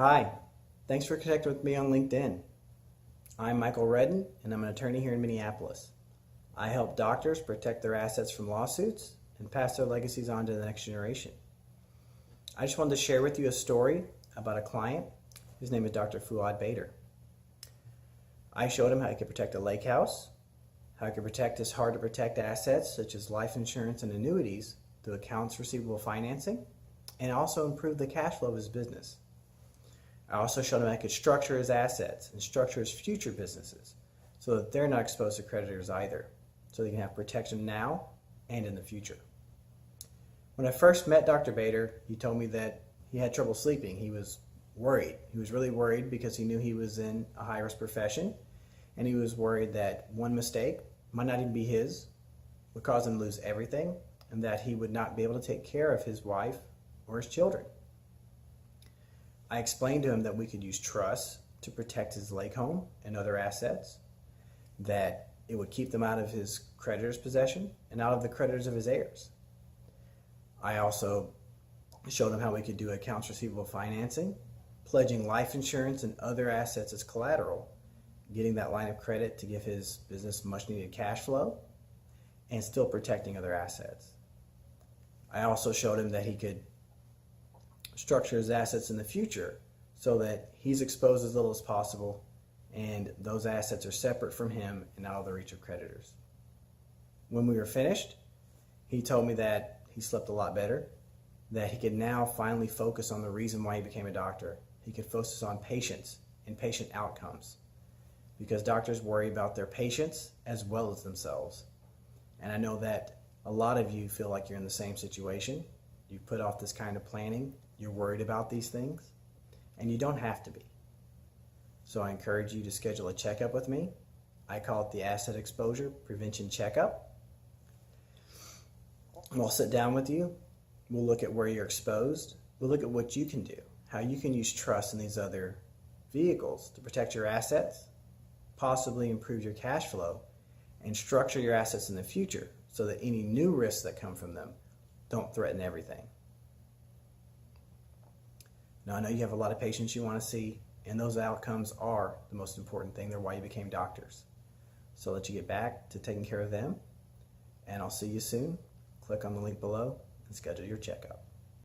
Hi, thanks for connecting with me on LinkedIn. I'm Michael Redden, and I'm an attorney here in Minneapolis. I help doctors protect their assets from lawsuits and pass their legacies on to the next generation. I just wanted to share with you a story about a client. His name is Dr. Fuad Bader. I showed him how he could protect a lake house, how he could protect his hard-to-protect assets such as life insurance and annuities through accounts receivable financing, and also improve the cash flow of his business. I also showed him how he could structure his assets and structure his future businesses so that they're not exposed to creditors either, so they can have protection now and in the future. When I first met Dr. Bader, he told me that he had trouble sleeping. He was worried. He was really worried because he knew he was in a high-risk profession, and he was worried that one mistake, might not even be his, would cause him to lose everything, and that he would not be able to take care of his wife or his children. I explained to him that we could use trust to protect his lake home and other assets, that it would keep them out of his creditor's possession and out of the creditors of his heirs. I also showed him how we could do accounts receivable financing, pledging life insurance and other assets as collateral, getting that line of credit to give his business much needed cash flow, and still protecting other assets. I also showed him that he could structure his assets in the future so that he's exposed as little as possible and those assets are separate from him and out of the reach of creditors. When we were finished, he told me that he slept a lot better, that he could now finally focus on the reason why he became a doctor. He could focus on patients and patient outcomes, because doctors worry about their patients as well as themselves. And I know that a lot of you feel like you're in the same situation. You put off this kind of planning, you're worried about these things, and you don't have to be. So I encourage you to schedule a checkup with me. I call it the Asset Exposure Prevention Checkup. And I'll sit down with you. We'll look at where you're exposed. We'll look at what you can do, how you can use trust in these other vehicles to protect your assets, possibly improve your cash flow, and structure your assets in the future so that any new risks that come from them don't threaten everything. Now, I know you have a lot of patients you want to see, and those outcomes are the most important thing. They're why you became doctors. So I'll let you get back to taking care of them, and I'll see you soon. Click on the link below and schedule your checkup.